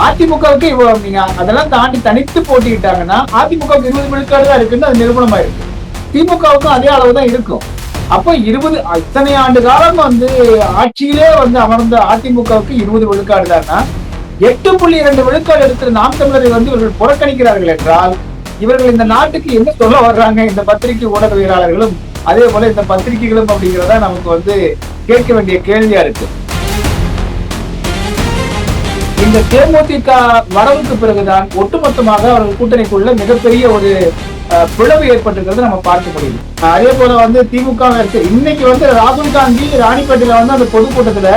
அதிமுகவுக்கு இவ்வளவு நீங்க அதெல்லாம் தாண்டி தனித்து போட்டிக்கிட்டாங்கன்னா அதிமுகவுக்கு 20 விழுக்காடு தான் இருக்குன்னு அது நிரூபணமா இருக்கு. திமுகவுக்கும் அதே அளவு தான் இருக்கும். அப்போ இத்தனை ஆண்டு காலம் ஆட்சியிலே அமர்ந்த அதிமுகவுக்கு 20 விழுக்காடு தான்னா 8.2 விழுக்காடு எடுத்து நாம் தமிழரை இவர்கள் புறக்கணிக்கிறார்கள் என்றால் இவர்கள் இந்த நாட்டுக்கு என்ன சொல்ல வர்றாங்க? இந்த பத்திரிகை ஊடகவியலாளர்களும் அதே போல இந்த பத்திரிகைகளும் அப்படிங்கிறதா நமக்கு கேட்க வேண்டிய கேள்வியா இருக்கு. இந்த தேமுதிக வரவுக்கு பிறகுதான் ஒட்டுமொத்தமாக அவர்கள் கூட்டணிக்குள்ள மிகப்பெரிய ஒரு பிளவு ஏற்பட்டிருக்கிறது நம்ம பார்க்க முடியுது. அதே போல திமுக இன்னைக்கு ராகுல் காந்தி ராணிப்பேட்டையில அந்த பொதுக்கூட்டத்துல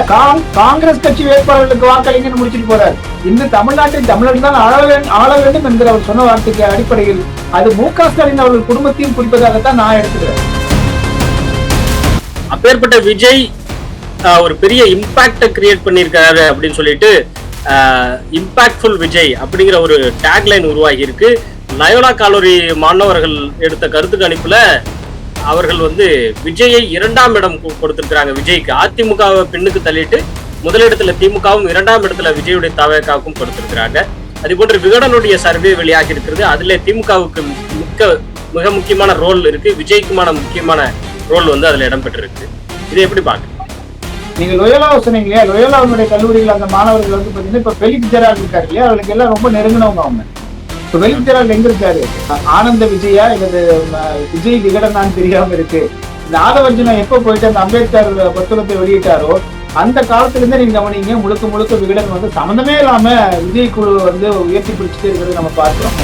காங்கிரஸ் கட்சி வேட்பாளர்களுக்கு வாக்களிங்கன்னு முடிச்சுட்டு போறாரு. இந்த தமிழ்நாட்டில் தமிழர்கள் தான் ஆள வேண்டும் என்கிற அவர் சொன்ன வார்த்தைக்கு அடிப்படையில் அது மு.க. ஸ்டாலின் அவர்கள் குடும்பத்தையும் குறிப்பதாகத்தான் நான் எடுத்துக்கிறேன். அப்பேற்பட்ட விஜய் ஒரு பெரிய இம்பாக்ட கிரியேட் பண்ணியிருக்காரு அப்படின்னு சொல்லிட்டு இம்பாக்ட்ஃபுல் விஜய் அப்படிங்கிற ஒரு டேக்லைன் உருவாகி இருக்கு. லயோலா கல்லூரி மாணவர்கள் எடுத்த கருத்து கணிப்புல அவர்கள் விஜயை 2ஆம் இடம் கொடுத்திருக்கிறாங்க. விஜய்க்கு அதிமுகவை பின்னுக்கு தள்ளிட்டு முதலிடத்துல திமுகவும் 2ஆம் இடத்துல விஜயுடைய தவக்காவுக்கும் கொடுத்திருக்கிறாங்க. அதே போன்று விகடனுடைய சர்வே வெளியாகி இருக்கிறது. அதுல திமுகவுக்கு மிக முக்கியமான ரோல் இருக்கு, விஜய்க்குமான முக்கியமான ரோல் அதுல இடம்பெற்றிருக்கு. இதை எப்படி பாக்க? நீங்க லோயோலா சொன்னீங்க இல்லையா, லோயோலாவுடைய கல்லூரியில் அந்த மாணவர்கள் பாத்தீங்கன்னா இப்ப பெலிப் ஜெரால்ட் இருக்காரு இல்லையா, அவர்களுக்கு எல்லாம் ரொம்ப நெருங்கினவங்க அவங்க. இப்ப பெலிப் ஜெரால்ட் எங்க இருக்காரு? ஆனந்த விஜயா இல்லது விஜய் விகடனான்னு தெரியாம இருக்கு. இந்த ஆதவர்ஜுனம் எப்ப போயிட்டு அந்த அம்பேத்கர் புத்தகத்தை வெளியிட்டாரோ அந்த காலத்துல இருந்தே நீங்க கவனிங்க, முழுக்க முழுக்க விகடன் சம்பந்தமே இல்லாம விஜய் குழு உயர்த்தி பிடிச்சிட்டு இருக்கிறது நம்ம பார்க்கிறோம்.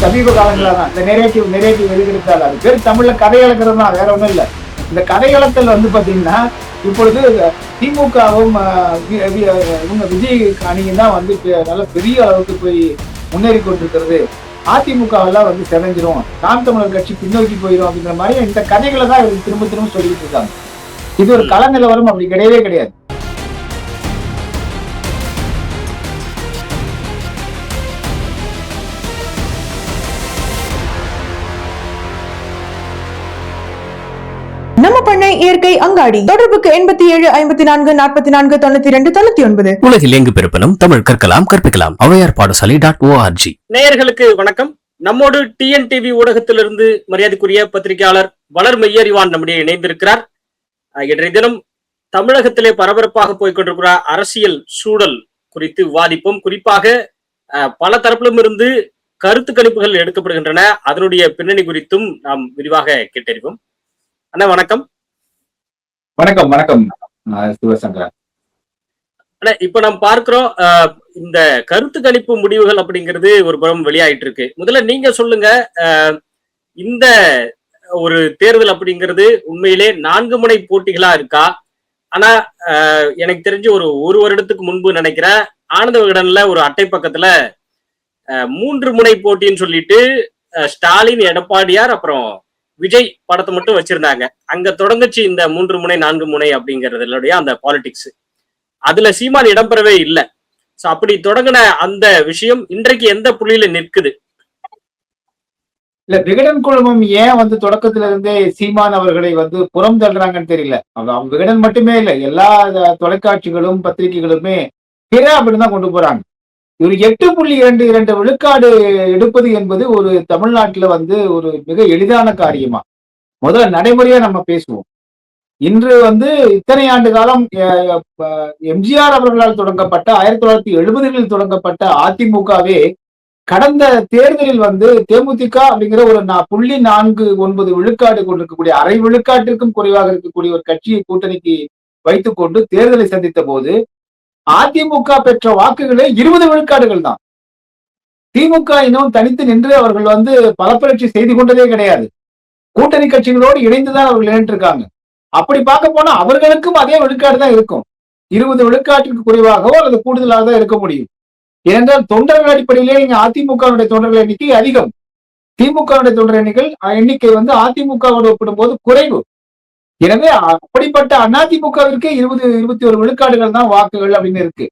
சமீப காலங்களா தான் இந்த நெரேட்டிவ் வெளியெடுத்தால் அது பேர் தமிழ்ல கதை இழக்கிறது தான், வேற ஒண்ணும் இல்ல. இந்த கதை இழத்தல் பாத்தீங்கன்னா இப்பொழுது திமுகவும் விஜய் அணியும் தான் நல்ல பெரிய அளவுக்கு போய் முன்னேறி கொண்டிருக்கிறது. அதிமுக எல்லாம் செதஞ்சிரும், நாம் தமிழர் கட்சி பின்னோக்கி போயிடும் அப்படிங்கிற மாதிரி இந்த கதைகளை தான் இவருக்கு திரும்ப திரும்ப சொல்லிட்டு இருக்காங்க. இது ஒரு கள நிலவரம் அப்படி கிடையவே கிடையாது. நம்ம பண்ணை இயற்கை அங்காடி. தொடர்புக்கு 87 54 44 92 99. உலகில் எங்கு பிறப்பினும் தமிழ் கற்கலாம் கற்பிக்கலாம். ஔவையார் பாடசாலை .org. நேயர்களுக்கு வணக்கம். நம்மோடு டிஎன்டிவி ஊடகத்திலிருந்து மரியாதைக்குரிய பத்திரிகையாளர் வளர் மெய்யறிவான் நம்முடைய இணைந்திருக்கிறார். இன்றைய தினம் தமிழகத்திலே பரபரப்பாக போய்கொண்டிருக்கிற அரசியல் சூழல் குறித்து விவாதிப்போம். குறிப்பாக பல தரப்பிலும் இருந்து கருத்து கணிப்புகள் எடுக்கப்படுகின்றன. அதனுடைய பின்னணி குறித்தும் நாம் விரிவாக கேட்டறிவோம். அண்ணா வணக்கம். வணக்கம் வணக்கம் சிவசங்கரன். இப்ப நம்ம பார்க்கிறோம் இந்த கருத்து கணிப்பு முடிவுகள் அப்படிங்கிறது ஒரு புறம் வெளியாயிட்டு இருக்கு. முதல்ல நீங்க சொல்லுங்க, இந்த ஒரு தேர்தல் அப்படிங்கிறது உண்மையிலே 4 முனை போட்டிகளா இருக்கா? ஆனா எனக்கு தெரிஞ்சு ஒரு வருடத்துக்கு முன்பு நினைக்கிறேன் ஆனந்த விகடன்ல ஒரு அட்டை பக்கத்துல 3 முனை போட்டின்னு சொல்லிட்டு ஸ்டாலின், எடப்பாடியார் அப்புறம் விஜய் படத்தை மட்டும் வச்சிருந்தாங்க. அங்க தொடங்குச்சு இந்த 3 முனை 4 முனை அப்படிங்கறதுடைய அந்த பாலிடிக்ஸ். அதுல சீமான் இடம்பெறவே இல்லை. சோ அப்படி தொடங்கின அந்த விஷயம் இன்றைக்கு எந்த புள்ளியில நிற்குது? இல்ல, விகடன் குழுமம் ஏன் தொடக்கத்துல இருந்தே சீமான் அவர்களை புறம் தள்ளுறாங்கன்னு தெரியல. அவங்க விகடன் மட்டுமே இல்லை, எல்லா தொலைக்காட்சிகளும் பத்திரிகைகளுமே பிற அப்படின்னுதான் கொண்டு போறாங்க. இவர் 8.22 விழுக்காடு எடுப்பது என்பது ஒரு தமிழ்நாட்டுல ஒரு மிக எளிதான காரியமா? முதல்ல நடைமுறையா நம்ம பேசுவோம். இன்று இத்தனை ஆண்டு காலம் எம்ஜிஆர் அவர்களால் தொடங்கப்பட்ட 1970களில் தொடங்கப்பட்ட அதிமுகவே கடந்த தேர்தலில் தேமுதிக அப்படிங்கிற ஒரு 0.49 விழுக்காடு கொண்டிருக்கக்கூடிய, அரை விழுக்காட்டிற்கும் குறைவாக இருக்கக்கூடிய ஒரு கட்சியை கூட்டணிக்கு வைத்துக் கொண்டு தேர்தலை சந்தித்த போது அதிமுக பெற்ற வாக்குகளே 20 விழுக்காடுகள் தான். திமுக இன்னும் தனித்து நின்று அவர்கள் பலப்பரட்சி செய்து கொண்டதே கிடையாது. கூட்டணி கட்சிகளோடு இணைந்துதான் அவர்கள் நின்றுருக்காங்க. அப்படி பார்க்க போனா அவர்களுக்கும் அதே விழுக்காடு தான் இருக்கும். 20 விழுக்காட்டிற்கு குறைவாகவோ அல்லது கூடுதலாக தான் இருக்க முடியும். ஏனென்றால் தொண்டர்கள் அடிப்படையிலே நீங்க அதிமுகவுடைய தொண்டர்கள் எண்ணிக்கை அதிகம், திமுகவுடைய தொண்டர் எண்ணிக்கை அதிமுகவோடு ஒப்பிடும் போது குறைவு. எனவே அப்படிப்பட்ட அதிமுகவிற்கு 20-21 விழுக்காடுகள் தான் வாக்குகள் அப்படின்னு இருக்கு.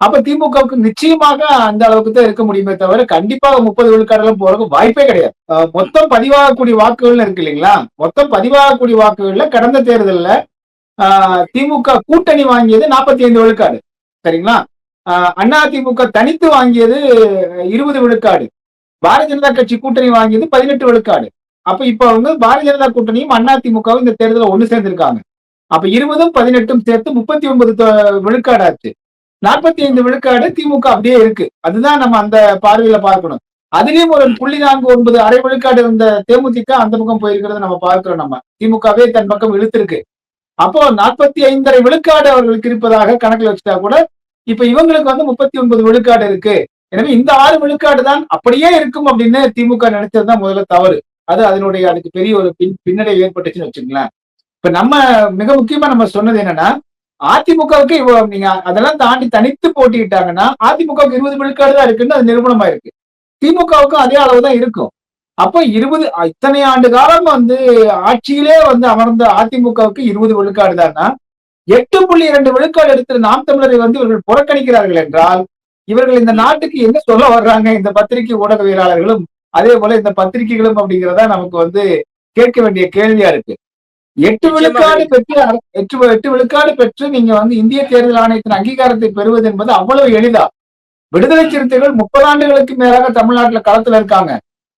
அப்ப திமுகவுக்கு நிச்சயமாக அந்த அளவுக்கு தான் இருக்க முடியுமே தவிர கண்டிப்பாக 30 விழுக்காடுகளும் போறதுக்கு வாய்ப்பே கிடையாது. மொத்தம் பதிவாகக்கூடிய வாக்குகள் இருக்கு இல்லைங்களா, மொத்தம் பதிவாகக்கூடிய வாக்குகள்ல கடந்த தேர்தலில் திமுக கூட்டணி வாங்கியது 45 விழுக்காடு. சரிங்களா? அதிமுக தனித்து வாங்கியது 20 விழுக்காடு. பாரதிய ஜனதா கட்சி கூட்டணி வாங்கியது 18 விழுக்காடு. அப்ப இப்ப வந்து பாரதிய ஜனதா கூட்டணியும் அதிமுகவும் இந்த தேர்தலில் ஒண்ணு சேர்ந்திருக்காங்க. அப்ப 20ம் 18ம் சேர்த்து 39 விழுக்காடு ஆச்சு. 45 விழுக்காடு திமுக அப்படியே இருக்கு. அதுதான் நம்ம அந்த பார்வையில பார்க்கணும். அதுலயும் ஒரு 0.49 அரை விழுக்காடு இருந்த தேமுதிக அந்த பக்கம் போயிருக்கிறத நம்ம பார்க்கிறோம். நம்ம திமுகவே தன் பக்கம் இழுத்திருக்கு. அப்போ 45.5 விழுக்காடு அவர்களுக்கு இருப்பதாக கணக்கில் வச்சுட்டா கூட இப்ப இவங்களுக்கு வந்து 39 விழுக்காடு இருக்கு. எனவே இந்த 6 விழுக்காடு தான் அப்படியே இருக்கும் அப்படின்னு திமுக நினைச்சதுதான் முதல்ல தவறு. அதனுடைய அதுக்கு பெரிய ஒரு பின்னடை ஏற்பட்டுச்சுன்னு வச்சுங்களேன். இப்ப நம்ம மிக முக்கியமா நம்ம சொன்னது என்னன்னா, அதிமுகவுக்கு நீங்க அதெல்லாம் தாண்டி தனித்து போட்டிக்கிட்டாங்கன்னா அதிமுகவுக்கு 20 விழுக்காடு தான் இருக்குன்னு அது நிரூபணமா இருக்கு. திமுகவுக்கும் அதே அளவுதான் இருக்கும். அப்போ இத்தனை ஆண்டு காலம் வந்து ஆட்சியிலே வந்து அமர்ந்த அதிமுகவுக்கு 20 விழுக்காடு தான்னா 8.2 விழுக்காடு எடுத்து நாம் தமிழரை வந்து இவர்கள் புறக்கணிக்கிறார்கள் என்றால் இவர்கள் இந்த நாட்டுக்கு என்ன சொல்ல வர்றாங்க? இந்த பத்திரிகை ஊடகவியலாளர்களும் அதே போல இந்த பத்திரிகைகளும் அப்படிங்கிறதா நமக்கு வந்து கேட்க வேண்டிய கேள்வியா இருக்கு. 8 விழுக்காடு பெற்று 8 விழுக்காடு பெற்று நீங்க வந்து இந்திய தேர்தல் ஆணையத்தின் அங்கீகாரத்தை பெறுவது என்பது அவ்வளவு எளிதா? விடுதலை சிறுத்தைகள் 30 ஆண்டுகளுக்கு மேலாக தமிழ்நாட்டுல களத்துல இருக்காங்க.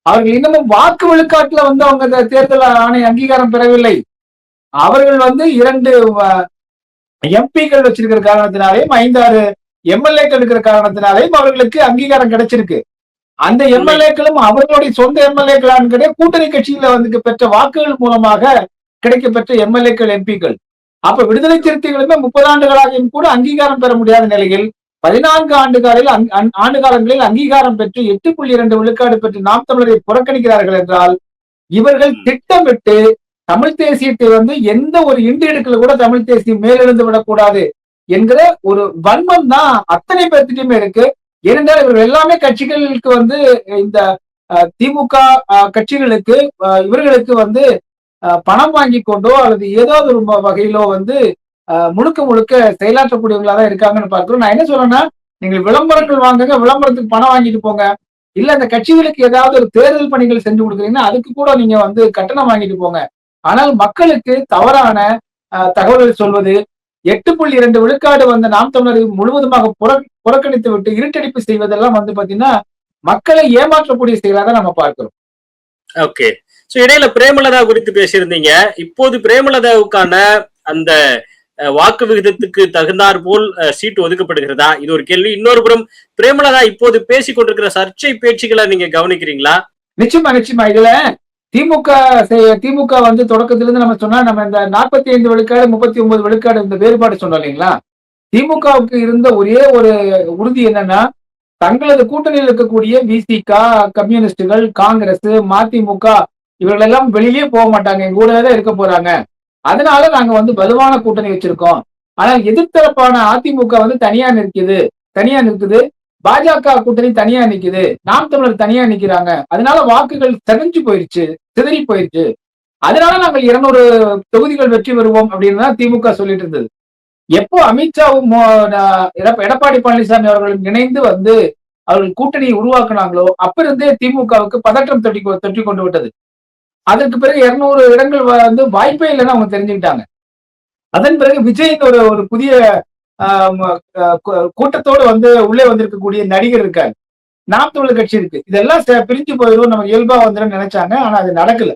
அவர்கள் இன்னமும் வாக்கு விழுக்காட்டுல வந்து அவங்க தேர்தல் ஆணைய அங்கீகாரம் பெறவில்லை. அவர்கள் வந்து 2 எம்பிக்கள் வச்சிருக்கிற காரணத்தினாலேயும் 5-6 எம்எல்ஏக்கள் இருக்கிற காரணத்தினாலேயும் அவர்களுக்கு அங்கீகாரம் கிடைச்சிருக்கு. அந்த எம்எல்ஏக்களும் அவர்களுடைய சொந்த எம்எல்ஏக்களான்னு கிடையாது, கூட்டணி கட்சியில வந்து பெற்ற வாக்குகள் மூலமாக கிடைக்கப்பெற்ற எம்எல்ஏக்கள் எம்பிக்கள். அப்ப விடுதலை சிறுத்தைகளுமே 30 ஆண்டுகளாகவும் கூட அங்கீகாரம் பெற முடியாத நிலையில் 14 ஆண்டு காலங்களில் அங்கீகாரம் பெற்று 8.2 விழுக்காடு பெற்று நாம் தமிழரை புறக்கணிக்கிறார்கள் என்றால் இவர்கள் திட்டமிட்டு தமிழ் தேசியத்தை வந்து எந்த ஒரு இண்டு எடுக்கல கூட தமிழ் தேசியம் மேலிருந்து விடக்கூடாது என்கிற ஒரு வன்மம் தான் அத்தனை பேர்த்திட்டுமே இருக்கு. ஏனென்றால் இவர்கள் எல்லாமே கட்சிகளுக்கு வந்து இந்த திமுக கட்சிகளுக்கு இவர்களுக்கு வந்து பணம் வாங்கி கொண்டோ அல்லது ஏதாவது ஒரு வகையிலோ வந்து முழுக்க செயலாற்றக்கூடியவர்களா தான் இருக்காங்கன்னு பார்க்கிறோம். நான் என்ன சொல்றேன்னா, நீங்கள் விளம்பரங்கள் வாங்குங்க, விளம்பரத்துக்கு பணம் வாங்கிட்டு போங்க. இல்ல அந்த கட்சிகளுக்கு ஏதாவது ஒரு தேர்தல் பணிகள் செஞ்சு கொடுக்குறீங்கன்னா அதுக்கு கூட நீங்க வந்து கட்டணம் வாங்கிட்டு போங்க. ஆனால் மக்களுக்கு தவறான தகவல்கள் சொல்வது, 8.2 விழுக்காடு வந்த நாம் தமிழரை முழுவதுமாக புறக்கணித்து விட்டு இருட்டடிப்பு செய்வதெல்லாம் வந்து பாத்தீங்கன்னா மக்களை ஏமாற்றக்கூடிய செயலாக தான் நம்ம பார்க்கிறோம். ஓகே. சோ இடையில பிரேமலதா குறித்து பேசியிருந்தீங்க. இப்போது பிரேமலதாவுக்கான அந்த வாக்கு விகிதத்துக்கு தகுந்தாற் போல் சீட்டு ஒதுக்கப்படுகிறதா? இது ஒரு கேள்வி. இன்னொரு புறம் பிரேமலதா இப்போது பேசிக் கொண்டிருக்கிற சர்ச்சை பேச்சுக்களை நீங்க கவனிக்கிறீங்களா? நிச்சயமா இதுல திமுக வந்து தொடக்கத்திலிருந்து நம்ம சொன்னா நம்ம இந்த 45 விழுக்காடு 39 விழுக்காடு இந்த வேறுபாடு சொன்னோம் இல்லைங்களா? திமுகவுக்கு இருந்த ஒரே ஒரு உறுதி என்னன்னா, தங்களது கூட்டணியில் இருக்கக்கூடிய விசிக, கம்யூனிஸ்டுகள், காங்கிரஸ், மதிமுக இவர்கள் எல்லாம் வெளியே போக மாட்டாங்க, எங்க கூட தான் இருக்க போறாங்க. அதனால நாங்க வந்து வலுவான கூட்டணி வச்சிருக்கோம். ஆனால் எதிர்த்தரப்பான அதிமுக வந்து தனியா நிற்குது. பாஜக கூட்டணி தனியா நிக்குது, நாம் தமிழர் தனியா நிக்கிறாங்க. அதனால வாக்குகள் சிதறி போயிருச்சு. அதனால நாங்கள் 200 தொகுதிகள் வெற்றி பெறுவோம் அப்படின்னு தான் திமுக சொல்லிட்டு இருந்தது. எப்போ அமித்ஷாவும் எடப்பாடி பழனிசாமி அவர்களும் இணைந்து வந்து அவர்கள் கூட்டணியை உருவாக்குனாங்களோ அப்ப இருந்தே திமுகவுக்கு பதற்றம் தொட்டி கொண்டு விட்டது. அதற்கு பிறகு 200 இடங்கள் வந்து வாய்ப்பே இல்லைன்னு அவங்க தெரிஞ்சுக்கிட்டாங்க. அதன் பிறகு விஜய் ஒரு புதிய கூட்டத்தோடு வந்து உள்ளே வந்திருக்கக்கூடிய நடிகர் இருக்காரு, நாம் தமிழர் கட்சி இருக்கு. இதெல்லாம் பிரிஞ்சு போயிடும், நம்ம இயல்பா வந்துடும் நினைச்சாங்க. ஆனா அது நடக்கல.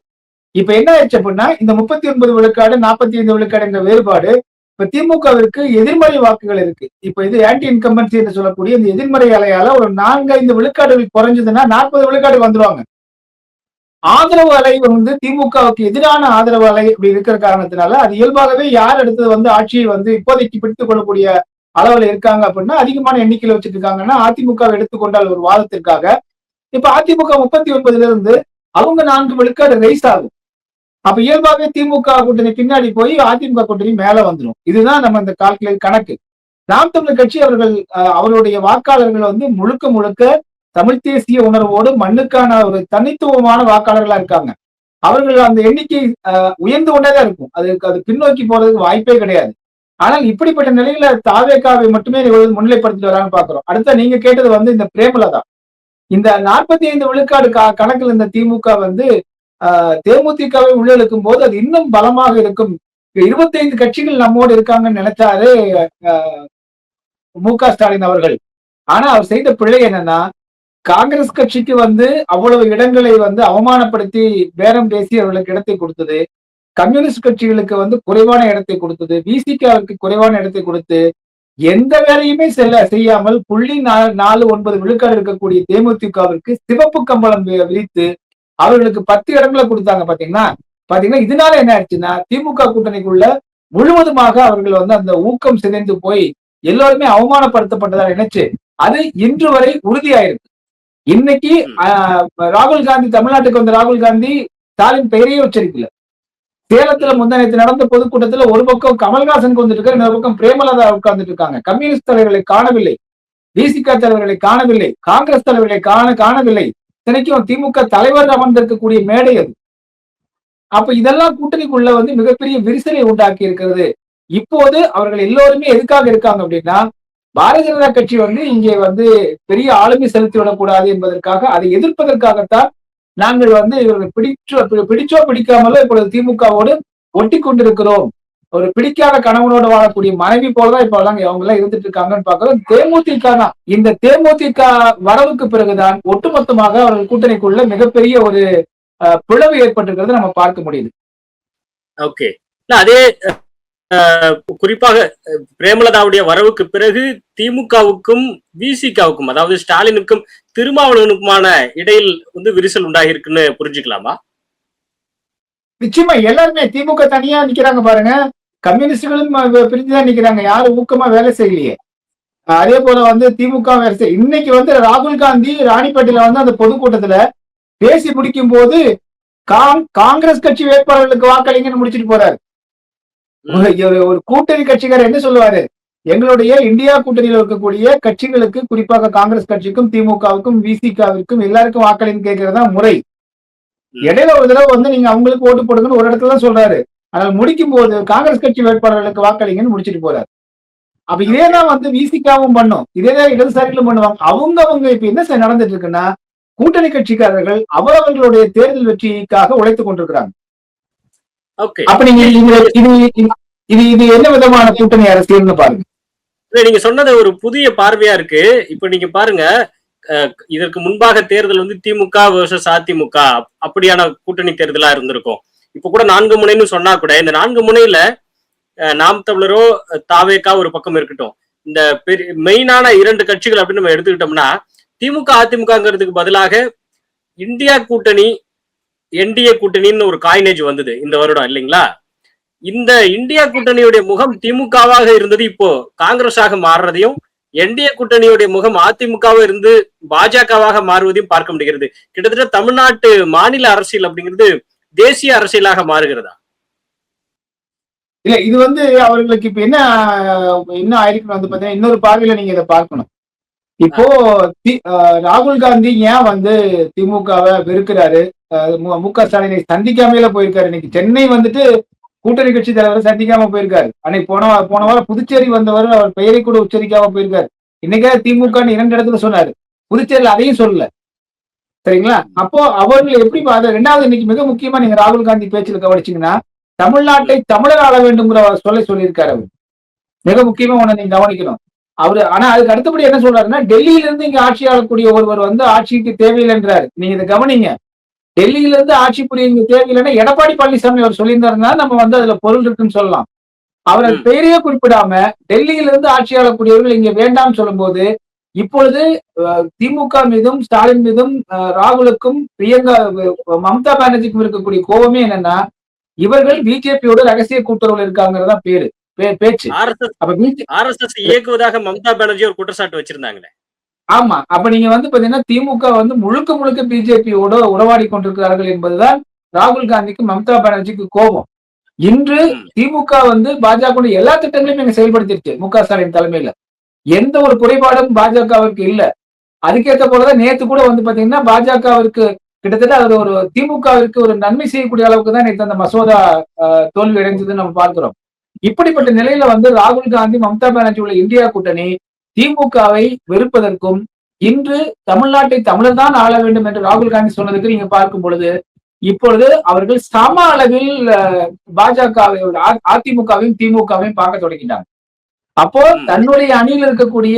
இப்ப என்ன ஆயிடுச்சு அப்படின்னா, இந்த 39 விழுக்காடு 45 விழுக்காடு என்ற வேறுபாடு இப்ப திமுகவிற்கு எதிர்மறை வாக்குகள் இருக்கு. இப்ப இது ஆன்டி இன்கம்பன்சி என்று சொல்லக்கூடிய இந்த எதிர்மறை அலையால ஒரு 4-5 விழுக்காடுகள் குறைஞ்சதுன்னா 40 விழுக்காடு வந்துருவாங்க. ஆதரவு அலை வந்து திமுகவுக்கு எதிரான ஆதரவு அலை அப்படி இருக்கிற காரணத்தினால அது இயல்பாகவே யார் அடுத்தது வந்து ஆட்சியை வந்து இப்போதைக்கு பிடித்துக் கொள்ளக்கூடிய அளவுல இருக்காங்க அப்படின்னா அதிகமான எண்ணிக்கையில வச்சுட்டு இருக்காங்கன்னா அதிமுக எடுத்துக்கொண்டால் ஒரு வாதத்திற்காக இப்ப அதிமுக 39 இருந்து அவங்க 4 விழுக்காடு ரைஸ் ஆகும். அப்ப இயல்பாகவே திமுக கூட்டணி பின்னாடி போய் அதிமுக கூட்டணி மேல வந்துடும். இதுதான் நம்ம இந்த கால்குலேட் கணக்கு. நாம் தமிழர் கட்சி அவருடைய வாக்காளர்கள் வந்து முழுக்க தமிழ் தேசிய உணர்வோடு மண்ணுக்கான ஒரு தனித்துவமான வாக்காளர்களா இருக்காங்க. அவர்கள் அந்த எண்ணிக்கை உயர்ந்து கொண்டேதான் இருக்கும். அது பின்னோக்கி போறதுக்கு வாய்ப்பே கிடையாது. ஆனால் இப்படிப்பட்ட நிலையில தாவேகாவை மட்டுமே முன்னிலைப்படுத்திட்டு வரான்னு பாக்குறோம். அடுத்த நீங்க கேட்டது வந்து இந்த பிரேமலதா, இந்த 45 விழுக்காடு கணக்கில் இந்த திமுக வந்து தேமுதிகவை உள்ளிழுக்கும் போது அது இன்னும் பலமாக இருக்கும் 25 கட்சிகள் நம்மோடு இருக்காங்கன்னு நினைச்சாரு மு.க. ஸ்டாலின் அவர்கள். ஆனா அவர் செய்த பிழை என்னன்னா, காங்கிரஸ் கட்சிக்கு வந்து அவ்வளவு இடங்களை வந்து அவமானப்படுத்தி பேரம் பேசி அவர்களுக்கு இடத்தை கொடுத்தது. கம்யூனிஸ்ட் கட்சிகளுக்கு வந்து குறைவான இடத்தை கொடுத்தது. விசிகாவுக்கு குறைவான இடத்தை கொடுத்து எந்த வேலையுமே செய்யாமல் 0.49 விழுக்காடு இருக்கக்கூடிய தேமுதிகவிற்கு சிவப்பு கம்பளம் விரித்து அவர்களுக்கு 10 இடங்களை கொடுத்தாங்க. பாத்தீங்கன்னா இதனால என்ன ஆயிடுச்சுன்னா, திமுக கூட்டணிக்குள்ள முழுவதுமாக அவர்கள் வந்து அந்த ஊக்கம் சிதைந்து போய் எல்லாருமே அவமானப்படுத்தப்பட்டதா நினைச்சு அது இன்று வரை உறுதியாயிருக்கு. இன்னைக்கு ராகுல் காந்தி தமிழ்நாட்டுக்கு வந்த ராகுல் காந்தி ஸ்டாலின் பெயரையே உச்சரிக்கல. சேலத்துல முந்தானத்து நடந்த பொதுக்கூட்டத்துல ஒரு பக்கம் கமல்ஹாசன் வந்துட்டு இருக்காரு, இன்னொரு பக்கம் பிரேமலதா உட்கார்ந்துட்டு இருக்காங்க. கம்யூனிஸ்ட் தலைவர்களை காணவில்லை, விசிக தலைவர்களை காணவில்லை, காங்கிரஸ் தலைவர்களை காணவில்லை. இத்தனைக்கும் திமுக தலைவர் அமர்ந்திருக்கக்கூடிய மேடை அது. அப்ப இதெல்லாம் கூட்டணிக்குள்ள வந்து மிகப்பெரிய விரிசலை உண்டாக்கி இருக்கிறது. இப்போது அவர்கள் எல்லோருமே எதுக்காக இருக்காங்க அப்படின்னா, பாரதிய ஜனதா கட்சி வந்து இங்கே வந்து பெரிய ஆளுமை செலுத்தி விடக்கூடாது என்பதற்காக, அதை எதிர்ப்பதற்காகத்தான் நாங்கள் வந்து இவர்கள் பிடிச்சோ பிடிக்காமலோ இப்பொழுது திமுகவோடு ஒட்டி கொண்டிருக்கிறோம். ஒரு பிடிக்காத கணவனோட வாழக்கூடிய மனைவி போலதான் இப்ப அவங்க எல்லாம் இருந்துட்டு இருக்காங்கன்னு பாக்குறோம். தேமுதிக தான். இந்த தேமுதிக வரவுக்கு பிறகுதான் ஒட்டுமொத்தமாக அவர்கள் கூட்டணிக்குள்ள மிகப்பெரிய ஒரு பிளவு ஏற்பட்டிருக்கிறத நம்ம பார்க்க முடியுது. ஓகே, அதே குறிப்பாக பிரேமலதாவுடைய வரவுக்கு பிறகு திமுகவுக்கும் விசிகாவுக்கும், அதாவது ஸ்டாலினுக்கும் திருமாவளவனுக்குமான இடையில் வந்து விரிசல் உண்டாகி இருக்குன்னு புரிஞ்சுக்கலாமா? நிச்சயமா எல்லாருமே திமுக தனியா நிக்கிறாங்க பாருங்க, கம்யூனிஸ்டுகளும் பிரிஞ்சுதான் நிக்கிறாங்க, யாரும் ஊக்கமா வேலை செய்யலையே. அதே போல வந்து திமுக வேலை செய்ய இன்னைக்கு வந்து ராகுல் காந்தி ராணிப்பேட்டையில வந்து அந்த பொதுக்கூட்டத்துல பேசி முடிக்கும் போது காங்கிரஸ் கட்சி வேட்பாளர்களுக்கு வாக்களிங்கன்னு முடிச்சுட்டு போறாரு. ஒரு கூட்டணி கட்சிக்காரர் என்ன சொல்லுவாரு, எங்களுடைய இந்தியா கூட்டணியில் இருக்கக்கூடிய கட்சிகளுக்கு, குறிப்பாக காங்கிரஸ் கட்சிக்கும் திமுகவுக்கும் விசிகாவிற்கும் எல்லாருக்கும் வாக்களின்னு கேட்கறதா முறை. இடையில ஒரு தடவை வந்து நீங்க அவங்களுக்கு ஓட்டு போடுங்கன்னு ஒரு இடத்துல தான் சொல்றாரு. ஆனால் முடிக்கும் போது காங்கிரஸ் கட்சி வேட்பாளர்களுக்கு வாக்களிங்கன்னு முடிச்சுட்டு போறாரு. அப்ப இதேதான் வந்து விசிகாவும் பண்ணும், இதேதான் இடதுசாரிகளும் பண்ணுவாங்க. அவங்க இப்ப என்ன நடந்துட்டு இருக்குன்னா, கூட்டணி கட்சிக்காரர்கள் அவரவர்களுடைய தேர்தல் வெற்றிக்காக உழைத்துக் கொண்டிருக்கிறாங்க. அப்ப நீங்க இது என்ன விதமான கூட்டணி அரசியல்னு பாருங்க. நீங்க சொன்னது ஒரு புதிய பார்வையா இருக்கு. இப்ப நீங்க பாருங்க, இதற்கு முன்பாக தேர்தல் வந்து திமுக versus அதிமுக அப்படியான கூட்டணி தேர்தலா இருந்திருக்கும். இப்ப கூட 4 முனைன்னு சொன்னா கூட இந்த 4 முனையில நாம் தமிழரோ தாவேகா ஒரு பக்கம் இருக்கட்டும், இந்த மெயினான 2 கட்சிகள் அப்படின்னு நம்ம எடுத்துக்கிட்டோம்னா, திமுக அதிமுகங்கிறதுக்கு பதிலாக இந்தியா கூட்டணி என்டிஏ கூட்டணின்னு ஒரு காயினேஜ் வந்தது இந்த வருடம் இல்லைங்களா? இந்த இந்தியா கூட்டணியுடைய முகம் திமுகவாக இருந்தது இப்போ காங்கிரஸாக மாறுறதையும், என்டிஏ கூட்டணியுடைய முகம் அதிமுகவாக இருந்து பாஜகவாக மாறுவதையும் பார்க்க முடிகிறது. கிட்டத்தட்ட தமிழ்நாட்டு மாநில அரசியல் அப்படிங்கிறது தேசிய அரசியலாக மாறுகிறதா? இல்ல, இது வந்து அவர்களுக்கு இப்ப என்ன ஆயிருக்குன்னு வந்து பாத்தீங்கன்னா, இன்னொரு பார்வையில நீங்க இதை பார்க்கணும். இப்போ ராகுல் காந்தி ஏன் வந்து திமுகவை வெறுக்கிறாரு, மு.க. ஸ்டாலினை சந்திக்காமையில போயிருக்காரு. இன்னைக்கு சென்னை வந்துட்டு கூட்டணி கட்சி தலைவரை சந்திக்காம போயிருக்காரு. அன்னைக்கு போன வாரம் புதுச்சேரி வந்தவர் அவர் பெயரை கூட உச்சரிக்காம போயிருக்காரு. இன்னைக்கே திமுக 2 இடத்துல சொன்னாரு, புதுச்சேரியில் அதையும் சொல்லல. சரிங்களா? அப்போ அவர்கள் எப்படி 2வது இன்னைக்கு மிக முக்கியமா நீங்க ராகுல் காந்தி பேச்சில் கவனிச்சீங்கன்னா, தமிழ்நாட்டை தமிழர் ஆள வேண்டும்ங்கிற சொல்லியிருக்காரு. அவர் மிக முக்கியமா ஒண்ணு நீங்க கவனிக்கணும். ஆனா அதுக்கு அடுத்தபடி என்ன சொல்றாருன்னா, டெல்லியில இருந்து இங்க ஆட்சி ஆளக்கூடிய ஒருவர் வந்து ஆட்சிக்கு தேவையில்லைன்றாரு. நீங்க இதை கவனிங்க. டெல்லியில இருந்து ஆட்சி புரிய தேவையில்லைன்னா எடப்பாடி பழனிசாமி அவர் சொல்லியிருந்தாருன்னா நம்ம வந்து அதுல பொருள் இருக்குன்னு சொல்லலாம். அவர் பெயரையே குறிப்பிடாம டெல்லியில இருந்து ஆட்சி ஆளக்கூடியவர்கள் இங்க வேண்டாம்னு சொல்லும் போது, இப்பொழுது திமுக மீதும் ஸ்டாலின் மீதும் ராகுலுக்கும் மம்தா பானர்ஜிக்கும் இருக்கக்கூடிய கோபமே என்னன்னா, இவர்கள் பிஜேபியோட ரகசிய கூட்டுறவுல இருக்காங்கிறதா பேச்சு. RSS இயக்குவதாக மம்தா பானர்ஜி ஒரு குற்றச்சாட்டு வச்சிருந்தாங்களே. ஆமா, அப்ப நீங்க வந்து பாத்தீங்கன்னா திமுக வந்து முழுக்க பிஜேபியோட உறவாடி கொண்டிருக்கிறார்கள் என்பதுதான் ராகுல் காந்திக்கு மம்தா பானர்ஜிக்கு கோபம். இன்று திமுக வந்து பாஜக எல்லா திட்டங்களையும் இங்க செயல்படுத்திருச்சு. மு.க. ஸ்டாலின் தலைமையில எந்த ஒரு குறைபாடும் பாஜகவிற்கு இல்ல. அதுக்கேற்ற போலதான் நேத்து கூட வந்து பாத்தீங்கன்னா பாஜகவிற்கு கிட்டத்தட்ட அது ஒரு திமுகவிற்கு ஒரு நன்மை செய்யக்கூடிய அளவுக்கு தான் நேற்று அந்த மசோதா தோல்வி அடைந்ததுன்னு நம்ம பார்க்கிறோம். இப்படிப்பட்ட நிலையில வந்து ராகுல் காந்தி மம்தா பானர்ஜி உள்ள இந்தியா கூட்டணி திமுகவை வெறுப்பதற்கும், இன்று தமிழ்நாட்டை தமிழர் தான் ஆள வேண்டும் என்று ராகுல் காந்தி சொன்னதுக்கு நீங்க பார்க்கும் பொழுது இப்பொழுது அவர்கள் சம அளவில் பாஜகவை அதிமுகவையும் திமுகவையும் பார்க்க தொடங்கிட்டாங்க. அப்போ தன்னுடைய அணியில் இருக்கக்கூடிய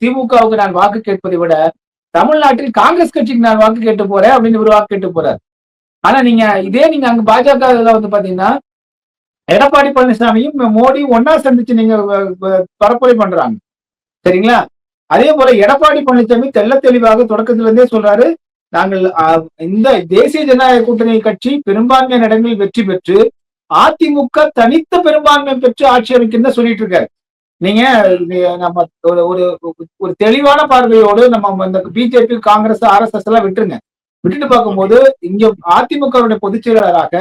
திமுகவுக்கு நான் வாக்கு கேட்பதை விட தமிழ்நாட்டில் காங்கிரஸ் கட்சிக்கு நான் வாக்கு கேட்டு போறேன் அப்படின்னு ஒரு வாக்கு கேட்டு போறாரு. ஆனா நீங்க அங்க பாஜக வந்து பாத்தீங்கன்னா எடப்பாடி பழனிசாமியும் மோடியும் ஒன்னா சந்திச்சு நீங்க பரப்புரை பண்றாங்க. சரிங்களா? அதே போல எடப்பாடி பழனிசாமி தெள்ள தெளிவாக தொடக்கத்துல இருந்தே சொல்றாரு, நாங்கள் இந்த தேசிய ஜனநாயக கூட்டணி கட்சி பெரும்பான்மையான இடங்களில் வெற்றி பெற்று அதிமுக தனித்த பெரும்பான்மை பெற்று ஆட்சி அமைக்கும் சொல்லிட்டு இருக்காரு. நீங்க நம்ம ஒரு தெளிவான பார்வையோடு நம்ம இந்த பிஜேபி, காங்கிரஸ், RSS எல்லாம் விட்டுட்டு பார்க்கும்போது இங்க அதிமுகவுடைய பொதுச் செயலாளராக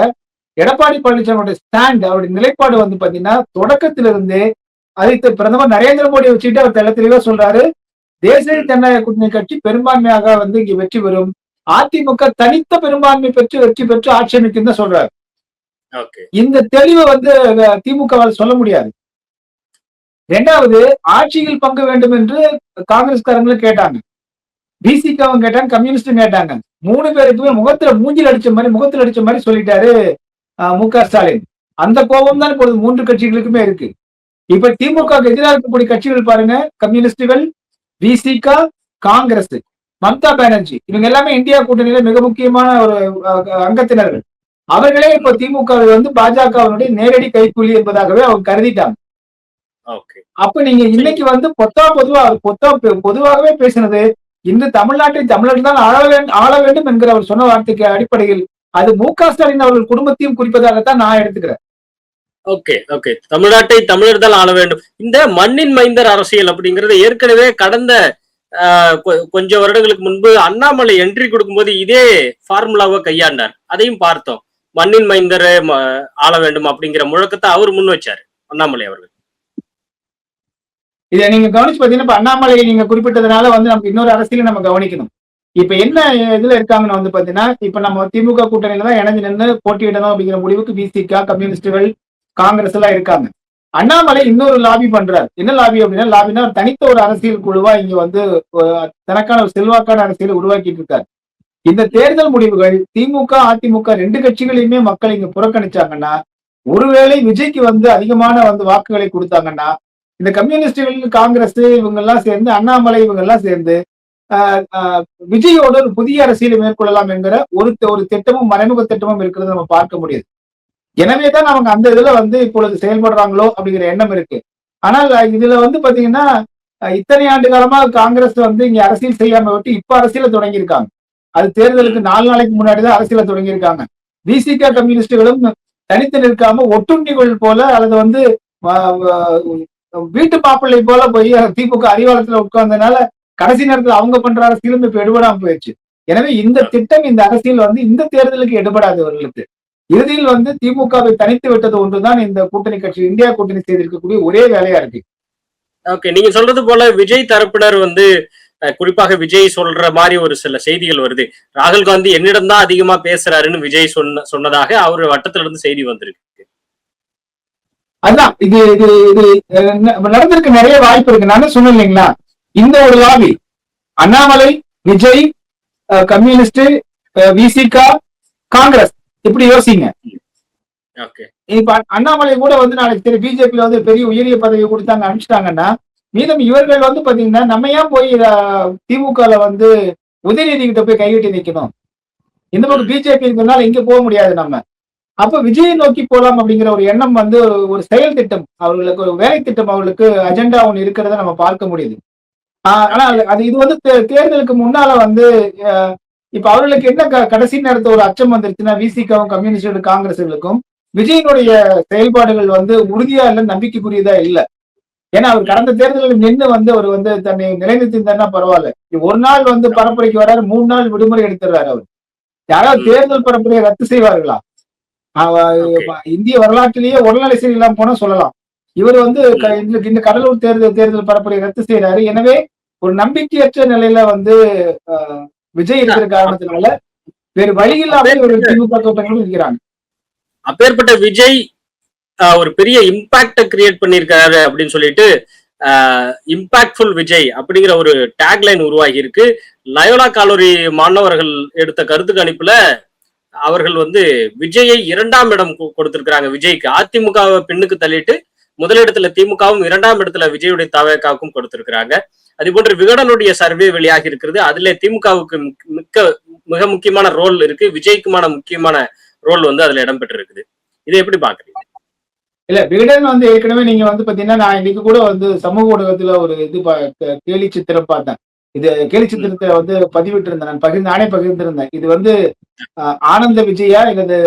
எடப்பாடி பழனிசாமியோட ஸ்டாண்ட், அவருடைய நிலைப்பாடு வந்து பாத்தீங்கன்னா தொடக்கத்திலிருந்தே அதை பிரதமர் நரேந்திர மோடியை வச்சுட்டு அவர் தெள்ள தெளிவா சொல்றாரு, தேசிய ஜனநாயக கூட்டணி கட்சி பெரும்பான்மையாக வந்து இங்க வெற்றி பெறும், அதிமுக தனித்த பெரும்பான்மை பெற்று வெற்றி பெற்று ஆட்சி அமைக்கும் தான் சொல்றாரு. இந்த தெளிவை வந்து திமுகவால் சொல்ல முடியாது. இரண்டாவது, ஆட்சியில் பங்கு வேண்டும் என்று காங்கிரஸ்காரங்களும் கேட்டாங்க, பிசிகாவும் கேட்டாங்க, கம்யூனிஸ்டும் கேட்டாங்க. 3 பேருக்குமே மூஞ்சில் அடிச்ச மாதிரி சொல்லிட்டாரு மு.க. ஸ்டாலின். அந்த கோபம் தான் இப்பொழுது 3 கட்சிகளுக்குமே இருக்கு. இப்ப திமுக எதிராக இருக்கக்கூடிய கட்சிகள் பாருங்க, கம்யூனிஸ்டுகள், பிசிகா, காங்கிரஸ், மம்தா பானர்ஜி, இவங்க எல்லாமே இந்தியா கூட்டணியில மிக முக்கியமான ஒரு அங்கத்தினர்கள். அவர்களே இப்ப திமுக வந்து பாஜகவினுடைய நேரடி கைக்கூலி என்பதாகவே அவங்க கருதிட்டாங்க. அப்ப நீங்க இன்னைக்கு வந்து பொதுவாகவே பேசினது, இன்று தமிழ்நாட்டை தமிழர்கள் தான் ஆள வேண்டும் என்கிற அவர் சொன்ன வார்த்தைக்கு அடிப்படையில் அது மு.க. ஸ்டாலின் அவர்கள் குடும்பத்தையும் குறிப்பதாகத்தான் நான் எடுத்துக்கிறேன். தமிழ்நாட்டை தமிழர் தான் ஆள வேண்டும். இந்த மண்ணின் மைந்தர் அரசியல் அப்படிங்கறது ஏற்கனவே கடந்த கொஞ்சம் வருடங்களுக்கு முன்பு அண்ணாமலை என்ட்ரி கொடுக்கும்போது இதே ஃபார்முலாவை கையாண்டார். அதையும் பார்த்தோம். மண்ணின் மைந்தரை ஆள வேண்டும் அப்படிங்கிற முழக்கத்தை அவர் முன் வச்சாரு, அண்ணாமலை அவர்கள். இதை நீங்க கவனிச்சு பாத்தீங்கன்னா, அண்ணாமலை நீங்க குறிப்பிட்டதுனால வந்து நமக்கு இன்னொரு அரசியலை நம்ம கவனிக்கணும். இப்ப என்ன இதுல இருக்காங்கன்னு வந்து பாத்தீங்கன்னா, இப்ப நம்ம திமுக கூட்டணியில தான் இணைஞ்சு நின்று போட்டியிடணும் அப்படிங்கிற முடிவுக்கு பிசிகா, கம்யூனிஸ்டுகள், காங்கிரஸ் எல்லாம் இருக்காங்க. அண்ணாமலை இன்னொரு லாபி பண்றாரு. என்ன லாபி அப்படின்னா, லாபினா தனித்த ஒரு அரசியல் குழுவா இங்க வந்து தனக்கான ஒரு செல்வாக்கான அரசியலை உருவாக்கிட்டு இருக்காரு. இந்த தேர்தல் முடிவுகள் திமுக, அதிமுக 2 கட்சிகளையுமே மக்கள் இங்க புறக்கணிச்சாங்கன்னா, ஒருவேளை விஜய்க்கு வந்து அதிகமான வந்து வாக்குகளை கொடுத்தாங்கன்னா, இந்த கம்யூனிஸ்டுகள், காங்கிரஸ் இவங்க எல்லாம் சேர்ந்து, அண்ணாமலை இவங்க எல்லாம் சேர்ந்து விஜயோட ஒரு புதிய அரசியலை மேற்கொள்ளலாம் என்கிற ஒரு திட்டமும் மறைமுக திட்டமும் இருக்கிறது நம்ம பார்க்க முடியுது. எனவேதான் அவங்க அந்த இதுல வந்து இப்பொழுது செயல்படுறாங்களோ அப்படிங்கிற எண்ணம் இருக்கு. ஆனால் இதுல வந்து பாத்தீங்கன்னா, இத்தனை ஆண்டு காலமா காங்கிரஸ் வந்து இங்க அரசியல் செய்யாம விட்டு இப்ப அரசியல தொடங்கியிருக்காங்க. அது தேர்தலுக்கு 4 நாளைக்கு முன்னாடிதான் அரசியல தொடங்கியிருக்காங்க. பிசிக, கம்யூனிஸ்டுகளும் தனித்து நிற்காம ஒட்டுண்ணிகள் போல அல்லது வந்து வீட்டு மாப்பிள்ளை போல போய் திமுக அறிவாலயத்துல உட்கார்ந்ததுனால கடைசி நேரத்தில் அவங்க பண்ற அரசியலும் இப்ப எடுபடாம போயிடுச்சு. எனவே இந்த திட்டம், இந்த அரசியல் வந்து இந்த தேர்தலுக்கு எடுபடாதவர்களுக்கு. இறுதியில் வந்து திமுகவை தனித்து விட்டது ஒன்றுதான் இந்த கூட்டணி கட்சி, இந்தியா கூட்டணி செய்திருக்கக்கூடிய ஒரே வேலையா இருக்கு. நீங்க சொல்றது போல விஜய் தரப்பினர் வந்து குறிப்பாக விஜய் சொல்ற மாதிரி ஒரு சில செய்திகள் வருது. ராகுல் காந்தி என்னிடம் தான் அதிகமா பேசுறாருன்னு விஜய் சொன்னதாக அவர் வட்டத்துல இருந்து செய்தி வந்திருக்கு. அதான் இது இது இது நடந்திருக்கு, நிறைய வாய்ப்பு இருக்கு. நான் சொன்னேன் இல்லைங்களா, இந்த ஒரு லாபி அண்ணாமலை, விஜய், கம்யூனிஸ்ட், விசிகா, காங்கிரஸ், இப்படி யோசிங்க. இப்ப அண்ணாமலை கூட வந்து நாளைக்கு பிஜேபியில வந்து பெரிய உயரிய பதவி கொடுத்தாங்க, அனுப்பிச்சிட்டாங்கன்னா, மீதம் இவர்கள் வந்து பாத்தீங்கன்னா, நம்ம ஏன் போய் திமுகல வந்து உதயநிதி கிட்ட போய் கைகட்டி நிக்கணும்? இந்த பக்கம் பிஜேபி இருக்கிறதுனால இங்க போக முடியாது நம்ம. அப்ப விஜயை நோக்கி போலாம் அப்படிங்கிற ஒரு எண்ணம் வந்து ஒரு செயல் திட்டம், அவர்களுக்கு ஒரு வேலை திட்டம், அவர்களுக்கு அஜெண்டா ஒண்ணு இருக்கிறத நம்ம பார்க்க முடியுது. ஆனா அது இது வந்து தேர்தலுக்கு முன்னால வந்து இப்ப அவர்களுக்கு என்ன கடைசி நேரத்துல ஒரு அச்சம் வந்துருச்சுன்னா, விசிகாவும் கம்யூனிஸ்ட் காங்கிரஸுகளுக்கும் விஜயனுடைய செயல்பாடுகள் வந்து உறுதியா இல்ல, நம்பிக்கைக்குரியதா இல்ல. ஏன்னா அவர் கடந்த தேர்தலில் நின்று வந்து அவர் வந்து தன்னை நிலைநிறுத்திருந்தாருன்னா பரவாயில்ல. ஒரு நாள் வந்து பரப்புரைக்கு வராரு, 3 நாள் விடுமுறை எடுத்துறாரு. அவர் யாராவது தேர்தல் பரப்புரையை ரத்து செய்வார்களா? இந்திய வரலாற்றிலேயே உடல்நிலை சரியில்லாம போனா சொல்லலாம். இவர் வந்து இந்த கடலூர் தேர்தல் பரப்புரை ரத்து செய்யறாரு. எனவே ஒரு நம்பிக்கையற்ற நிலையில வந்து விஜய் இருக்கிற காரணத்தினால வேறு வழி இல்லாம ஒரு திமுக கூட்டங்களும் இருக்கிறாங்க. அப்பேற்பட்ட விஜய் ஒரு பெரிய இம்பாக்ட கிரியேட் பண்ணிருக்காரு அப்படின்னு சொல்லிட்டு இம்பாக்ட்ஃபுல் விஜய் அப்படிங்கிற ஒரு டேக்லைன் உருவாகி இருக்கு. லயோலா கல்லூரி மாணவர்கள் எடுத்த கருத்து கணிப்புல அவர்கள் வந்து விஜயை 2ஆம் இடம் கொடுத்திருக்கிறாங்க. விஜய்க்கு அதிமுகவை பின்னுக்கு தள்ளிட்டு முதலிடத்துல திமுகவும் 2ஆம் இடத்துல விஜயுடைய தவேகாவுக்கும் கொடுத்திருக்கிறாங்க. அதே போன்று விகடனுடைய சர்வே வெளியாகி இருக்கிறது. அதுல திமுகவுக்கு மிக முக்கியமான ரோல் இருக்கு, விஜய்க்குமான முக்கியமான ரோல் வந்து அதுல இடம்பெற்றிருக்குது. இதை எப்படி பாக்குறீங்க? இல்ல, விகடன் வந்து ஏற்கனவே நீங்க வந்து பாத்தீங்கன்னா, நான் இன்னைக்கு கூட வந்து சமூக ஊடகத்துல ஒரு இது கேலி சித்திரம் பார்த்தேன். இது கேலி சித்திரத்தை வந்து பதிவிட்டு இருந்தேன், நான் நானே பகிர்ந்திருந்தேன். இது வந்து ஆனந்த விஜயா இல்லது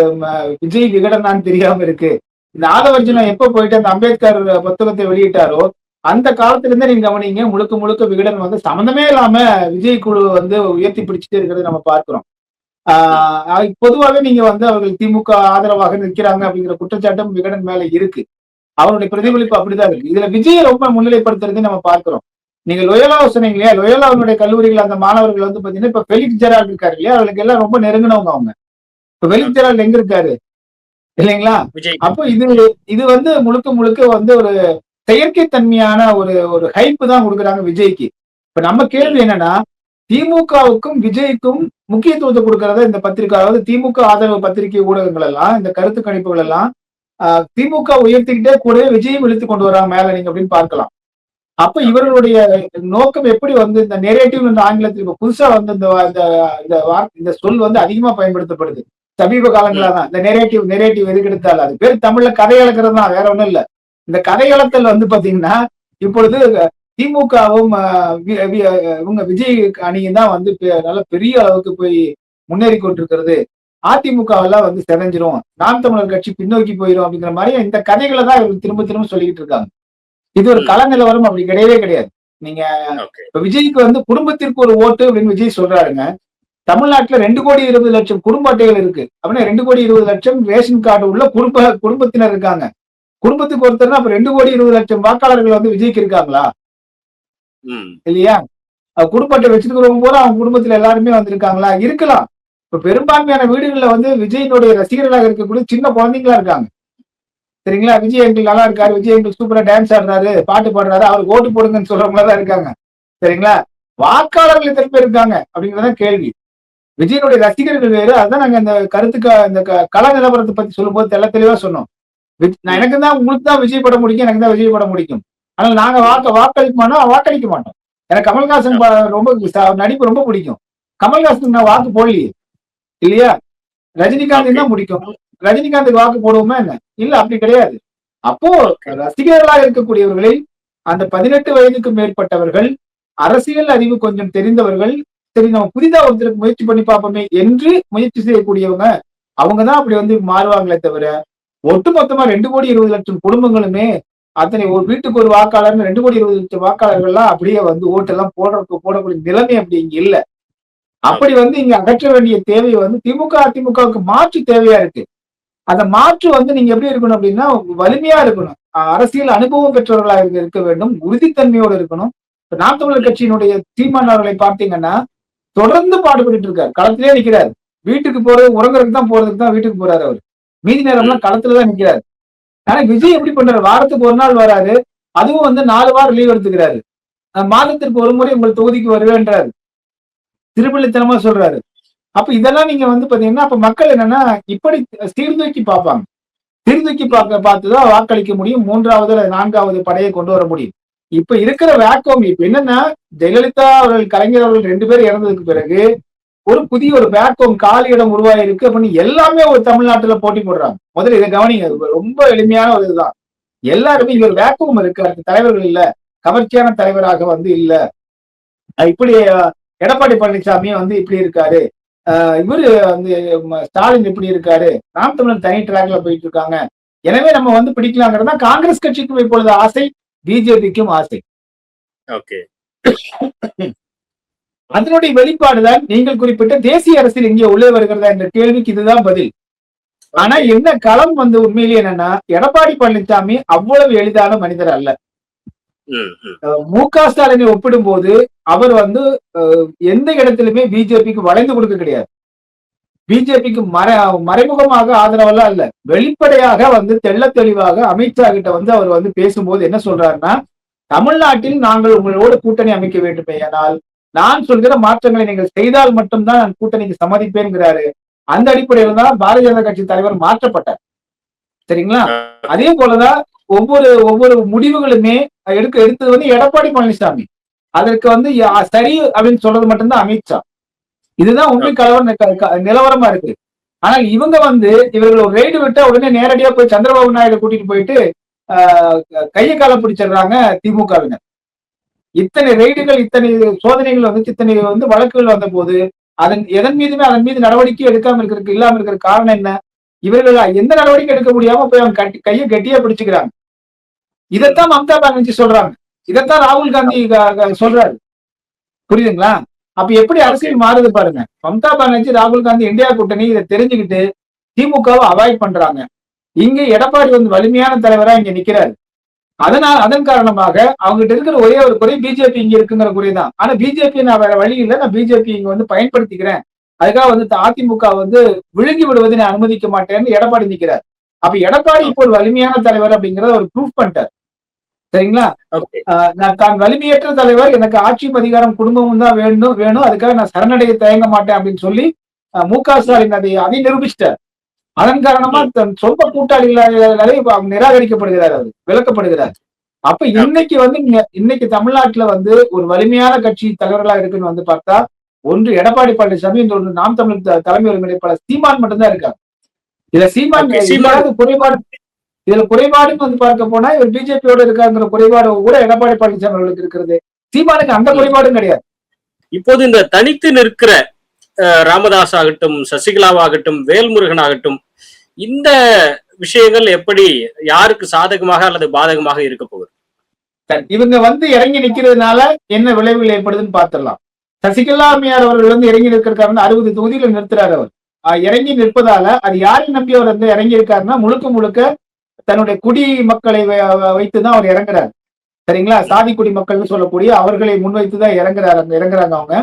விஜய் விகடனான்னு தெரியாம இருக்கு. இந்த ஆதவர்ஜுனா எப்ப போயிட்டு அந்த அம்பேத்கர் புத்தகத்தை வெளியிட்டாரோ அந்த காலத்துல இருந்தே நீங்க கவனிங்க, முழுக்க முழுக்க விகடன் வந்து சம்மந்தமே இல்லாம விஜய் குழு வந்து உயர்த்தி பிடிச்சிட்டே இருக்கிறது நம்ம பார்க்கிறோம். பொதுவாகவே நீங்க வந்து அவர்கள் திமுக ஆதரவாக நிற்கிறாங்க அப்படிங்கிற குற்றச்சாட்டும் விகடன் மேல இருக்கு. அவருடைய பிரதிபலிப்பு அப்படிதான் இருக்கு. இதுல விஜயை ரொம்ப முன்னிலைப்படுத்துறதை நம்ம பார்க்கிறோம். நீங்க லொயோலா சொன்னீங்க இல்லையா, லொயோலாவுடைய கல்லூரிகள் அந்த மாணவர்கள் வந்து பாத்தீங்கன்னா இப்ப ஃபெலிக்ஸ் ஜெரால்ட் இருக்காரு இல்லையா, அவர்களுக்கு எல்லாம் ரொம்ப நெருங்கினவங்க அவங்க. இப்ப ஃபெலிக்ஸ் ஜெரால்ட் எங்க இருக்காரு இல்லைங்களா? அப்போ இது வந்து முழுக்க முழுக்க வந்து ஒரு செயற்கை தன்மையான ஒரு ஹைப்பு தான் கொடுக்குறாங்க விஜய்க்கு. இப்ப நம்ம கேள்வி என்னன்னா, திமுகவுக்கும் விஜய்க்கும் முக்கியத்துவத்தை கொடுக்கறத இந்த பத்திரிகை, அதாவது திமுக ஆதரவு பத்திரிகை ஊடகங்கள் எல்லாம், இந்த கருத்து கணிப்புகள் எல்லாம் திமுக உயர்த்திக்கிட்டே கூடவே விஜயும் இழுத்து கொண்டு வராங்க மேல நீங்க அப்படின்னு பார்க்கலாம். அப்ப இவர்களுடைய நோக்கம் எப்படி வந்து இந்த நெரேட்டிவ் என்ற ஆங்கிலத்தில் இப்ப புதுசா வந்து இந்த சொல் வந்து அதிகமா பயன்படுத்தப்படுது சமீப காலங்களா தான். இந்த நெரேட்டிவ் எதுக்கு எடுத்தாலும் அது பேர் தமிழ்ல கதை இழக்கிறது தான், வேற ஒண்ணும் இல்ல. இந்த கதை இழத்தல் வந்து பாத்தீங்கன்னா இப்பொழுது திமுகவும் இவங்க விஜய் அணியும் தான் வந்து நல்ல பெரிய அளவுக்கு போய் முன்னேறி கொண்டிருக்கிறது. அதிமுக எல்லாம் வந்து செதஞ்சிரும், நாம் தமிழர் கட்சி பின்னோக்கி போயிடும் அப்படிங்கிற மாதிரி இந்த கதைகளை தான் இவங்க திரும்ப திரும்ப சொல்லிக்கிட்டு இருக்காங்க. இது ஒரு கள நிலவரம் அப்படி கிடையவே கிடையாது. நீங்க இப்ப விஜய்க்கு வந்து குடும்பத்திற்கு ஒரு ஓட்டு அப்படின்னு விஜய் சொல்றாருங்க. தமிழ்நாட்டுல 2,20,00,000 குடும்ப அட்டைகள் இருக்கு அப்படின்னா 2,20,00,000 ரேஷன் கார்டு உள்ள குடும்பத்தினர் இருக்காங்க. குடும்பத்துக்கு ஒருத்தர் அப்ப 2,20,00,000 வாக்காளர்கள் வந்து விஜய்க்கு இருக்காங்களா இல்லையா? குடும்ப அட்டை வச்சிருக்கிறவங்க போல அவங்க குடும்பத்துல எல்லாருமே வந்திருக்காங்களா? இருக்கலாம். இப்ப பெரும்பான்மையான வீடுகள்ல வந்து விஜயினுடைய ரசிகர்களாக இருக்கக்கூடிய சின்ன குழந்தைங்களா இருக்காங்க. சரிங்களா? விஜய் எங்களுக்கு நல்லா இருக்காரு, விஜய் எங்களுக்கு சூப்பரா டான்ஸ் ஆடுறாரு, பாட்டு பாடுறாரு, அவருக்கு ஓட்டு போடுங்கன்னு சொல்றவங்களா தான் இருக்காங்க. சரிங்களா? வாக்காளர்கள் எத்தனை பேர் இருக்காங்க அப்படிங்கிறதான் கேள்வி. விஜயனுடைய ரசிகர்கள் வேறு. அதான் நாங்க இந்த இந்த கள நிலவரத்தை பத்தி சொல்லும் போது தெளிவா சொன்னோம். எனக்கு தான் உங்களுக்கு தான் விஜய் படம் முடிக்கும், எனக்கு தான் விஜய் படம் முடிக்கும். ஆனால் நாங்க வாக்களிக்க மாட்டோம். எனக்கு கமல்ஹாசன் ரொம்ப நடிப்பு ரொம்ப பிடிக்கும். கமல்ஹாசனுக்கு நான் வாக்கு போடலையே இல்லையா? ரஜினிகாந்த் தான் முடிக்கும், ரஜினிகாந்துக்கு வாக்கு போடுவோமா என்ன? இல்ல, அப்படி கிடையாது. அப்போ ரசிகர்களாக இருக்கக்கூடியவர்களில் அந்த 18 வயதுக்கு மேற்பட்டவர்கள், அரசியல் அறிவு கொஞ்சம் தெரிந்தவர்கள், சரி நம்ம புதிதா ஒருத்தருக்கு முயற்சி பண்ணி பார்ப்போமே என்று முயற்சி செய்யக்கூடியவங்க, அவங்கதான் அப்படி வந்து மாறுவாங்களே தவிர ஒட்டுமொத்தமா 2,20,00,000 குடும்பங்களுமே அத்தனை ஒரு வீட்டுக்கு ஒரு வாக்காளர் 2,20,00,000 வாக்காளர்கள்லாம் அப்படியே வந்து ஓட்டெல்லாம் போடக்கூடிய நிலைமை அப்படி இங்க இல்ல. அப்படி வந்து இங்க அகற்ற வேண்டிய தேவை வந்து அதிமுகவுக்கு மாற்று தேவையா இருக்கு. அந்த மாற்று வந்து நீங்க எப்படி இருக்கணும் அப்படின்னா வலிமையா இருக்கணும், அரசியல் அனுபவம் பெற்றவர்களாக இருக்க வேண்டும், உறுதித்தன்மையோடு இருக்கணும். நாம் தமிழர் கட்சியினுடைய சீமான் அவர்களை பார்த்தீங்கன்னா தொடர்ந்து பாடுபட்டு இருக்காரு, களத்திலே நிற்கிறாரு. வீட்டுக்கு போறது உறங்குறதுக்கு தான் போறதுக்கு தான் வீட்டுக்கு போறாரு அவர். மீதி நேரம்லாம் களத்துலதான் நிற்கிறாரு. ஆனா விஜய் எப்படி பண்றாரு, வாரத்துக்கு ஒரு நாள் வராரு, அதுவும் வந்து 4 வாரம் லீவ் எடுத்துக்கிறாரு. மாதத்திற்கு ஒரு முறை உங்கள் தொகுதிக்கு வருவேன்றாரு, திருப்பள்ளித்தனமா சொல்றாரு. அப்ப இதெல்லாம் நீங்க வந்து பாத்தீங்கன்னா அப்ப மக்கள் என்னன்னா இப்படி சீர்தூக்கி பார்ப்பாங்க. சீர்தூக்கி பார்த்துதான் வாக்களிக்க முடியும், 3வது 4வது படையை கொண்டு வர முடியும். இப்ப இருக்கிற வேக்கம் இப்ப என்னன்னா, ஜெயலலிதா அவர்கள், கலைஞர் அவர்கள் 2 பேர் இறந்ததுக்கு பிறகு ஒரு புதிய ஒரு வேக்கம் காலியிடம் உருவாயிருக்கு அப்படின்னு எல்லாமே ஒரு தமிழ்நாட்டுல போட்டி போடுறாங்க. முதல்ல இதை கவனிங்க, ரொம்ப எளிமையான ஒரு இதுதான். எல்லாருமே இங்க ஒரு வேக்கம் இருக்கு, அடுத்த தலைவர்கள் இல்ல, கவர்ச்சியான தலைவராக வந்து இல்ல, இப்படி எடப்பாடி பழனிசாமி வந்து இப்படி இருக்காரு, இவரு வந்து ஸ்டாலின் இப்படி இருக்காரு, நாம் தமிழர் தனி ட்ராக்ல போயிட்டு இருக்காங்க, எனவே நம்ம வந்து பிடிக்கலாங்கிறதா காங்கிரஸ் கட்சிக்கும் இப்பொழுது ஆசை, பிஜேபிக்கும் ஆசை. அதனுடைய வெளிப்பாடுதான் நீங்கள் குறிப்பிட்ட தேசிய அரசியல் இங்கே உள்ளே வருகிறதா என்ற கேள்விக்கு இதுதான் பதில். ஆனா என்ன களம் வந்து உண்மையிலேயே என்னன்னா, எடப்பாடி பழனிசாமி அவ்வளவு எளிதான மனிதர் அல்ல. மு.க. ஸ்டாலினை ஒப்பிடும் போது அவர் வந்து எந்த இடத்திலுமே பிஜேபிக்கு வளைந்து கொடுக்க கிடையாது. பிஜேபிக்கு மறைமுகமாக ஆதரவெல்லாம் இல்ல, வெளிப்படையாக வந்து தெள்ள தெளிவாக அமித்ஷா கிட்ட வந்து அவர் வந்து பேசும்போது என்ன சொல்றாருன்னா, தமிழ்நாட்டில் நாங்கள் உங்களோடு கூட்டணி அமைக்க வேண்டுமே, ஆனால் நான் சொல்கிற மாற்றங்களை நீங்கள் செய்தால் மட்டும்தான் நான் கூட்டணிக்கு சம்மதிப்பேன்கிறாரு. அந்த அடிப்படையில் தான் பாரதிய ஜனதா கட்சி தலைவர் மாற்றப்பட்டார். சரிங்களா? அதே போலதான் ஒவ்வொரு ஒவ்வொரு முடிவுகளுமே எடுத்தது வந்து எடப்பாடி பழனிசாமி. அதற்கு வந்து சரி அப்படின்னு சொல்றது மட்டும்தான் அமித்ஷா. இதுதான் உண்மை நிலவரமா இருக்கு. ஆனால் இவங்க வந்து இவர்கள் ஒரு ரெய்டு விட்டா உடனே நேரடியா போய் சந்திரபாபு நாயுடு கூட்டிட்டு போயிட்டு கையை கால பிடிச்சிடுறாங்க திமுகவினர். இத்தனை ரெய்டுகள், இத்தனை சோதனைகள் வந்து இத்தனை வந்து வழக்குகள் வந்த போது எதன் மீது நடவடிக்கை இல்லாம இருக்கிற காரணம் என்ன? இவர்கள் எந்த நடவடிக்கை எடுக்க முடியாம போய் அவங்க கையை கட்டியா பிடிச்சுக்கிறாங்க. இதைத்தான் மம்தா பானர்ஜி சொல்றாங்க, இதைத்தான் ராகுல் காந்தி சொல்றாரு. புரியுதுங்களா? அப்ப எப்படி அரசியல் மாறுது பாருங்க. மம்தா பானர்ஜி, ராகுல் காந்தி, இந்தியா கூட்டணி இதை தெரிஞ்சுக்கிட்டு திமுகவை அவாய்ட் பண்றாங்க. இங்க எடப்பாடி வந்து வலிமையான தலைவரா இங்க நிக்கிறாரு. அதன் காரணமாக அவங்ககிட்ட இருக்கிற ஒரே ஒரு குறை பிஜேபி இங்க இருக்குங்கிற குறைதான். ஆனா பிஜேபி நான் வேற வழி இல்லை, நான் பிஜேபி இங்க வந்து பயன்படுத்திக்கிறேன், அதுக்காக வந்து அதிமுக வந்து விழுங்கி விடுவதை நான் அனுமதிக்க மாட்டேன்னு எடப்பாடி நிக்கிறார். அப்ப எடப்பாடி இப்போ ஒரு வலிமையான தலைவர் அப்படிங்கறத அவர் ப்ரூவ் பண்ணிட்டார். சரிங்களா? நான் தான் வலிமையற்ற தலைவர், எனக்கு ஆட்சியும் அதிகாரம் குடும்பமும் தான் வேணும், அதுக்காக நான் சரணடைய தயங்க மாட்டேன் அப்படின்னு சொல்லி மு.க. ஸ்டாலின் அதை நிரூபிச்சிட்டார். அதன் காரணமா தன் சொந்த கூட்டாளிகளாலே நிராகரிக்கப்படுகிறார், அவர் விளக்கப்படுகிறார். அப்ப இன்னைக்கு தமிழ்நாட்டுல வந்து ஒரு வலிமையான கட்சி தலைவர்களா இருக்குன்னு வந்து பார்த்தா ஒன்று எடப்பாடி பழனிசாமி, இன்னொன்று நாம் தமிழ் தலைமை ஒருங்கிணைப்பாளர் சீமான் மட்டும்தான் இருக்காங்க. இதுல சீமான் குறைபாடுன்னு வந்து பார்க்க போனா இவர் பிஜேபியோட இருக்காங்கிற குறைபாடு கூட எடப்பாடி பழனிசாமி அவர்களுக்கு இருக்கிறது. சீமானுக்கு அந்த குறைபாடும் கிடையாது. இப்போது இந்த தனித்து நிற்கிற ராமதாஸ் ஆகட்டும், சசிகலாவாகட்டும், வேல்முருகன் ஆகட்டும், இந்த விஷயங்கள் எப்படி யாருக்கு சாதகமாக அல்லது பாதகமாக இருக்க போகுது? இவங்க வந்து இறங்கி நிக்கிறதுனால என்ன விளைவுகள் ஏற்படுதுன்னு பார்த்துடலாம். சசிகலா அம்மையார் அவர்கள் வந்து இறங்கி நிற்கிறாருன்னு 60 தொகுதியில நிறுத்துறாரு. அவர் இறங்கி நிற்பதால அது யாரை நம்பி அவர் வந்து இறங்கி இருக்காருன்னா முழுக்க தன்னுடைய குடி மக்களை வைத்துதான் அவர் இறங்குறாரு. சரிங்களா? சாதி குடி மக்கள்னு சொல்லக்கூடிய அவர்களை முன்வைத்துதான் இறங்குறாங்க அவங்க.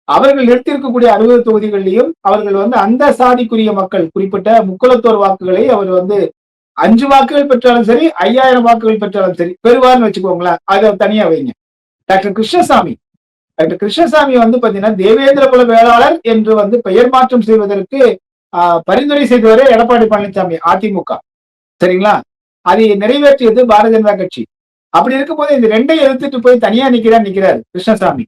அவர்கள் நிறுத்தியிருக்கக்கூடிய 60 தொகுதிகளிலையும் அவர்கள் வந்து அந்த சாதிக்குரிய மக்கள், குறிப்பிட்ட முக்குலத்தோர் வாக்குகளை அவர் வந்து 5 வாக்குகள் பெற்றாலும் சரி, 5000 வாக்குகள் பெற்றாலும் சரி, பெறுவார்னு வச்சுக்கோங்களேன். அதை தனியா வைங்க. டாக்டர் கிருஷ்ணசாமி வந்து பாத்தீங்கன்னா தேவேந்திர குல வேளாளர் என்று வந்து பெயர் மாற்றம் செய்வதற்கு பரிந்துரை செய்தவரே எடப்பாடி பழனிசாமி, அதிமுக. சரிங்களா? அதை நிறைவேற்றியது பாரதிய ஜனதா கட்சி. அப்படி இருக்கும்போது இந்த ரெண்டையும் எதிர்த்துட்டு போய் தனியா நிக்கிறாரு கிருஷ்ணசாமி.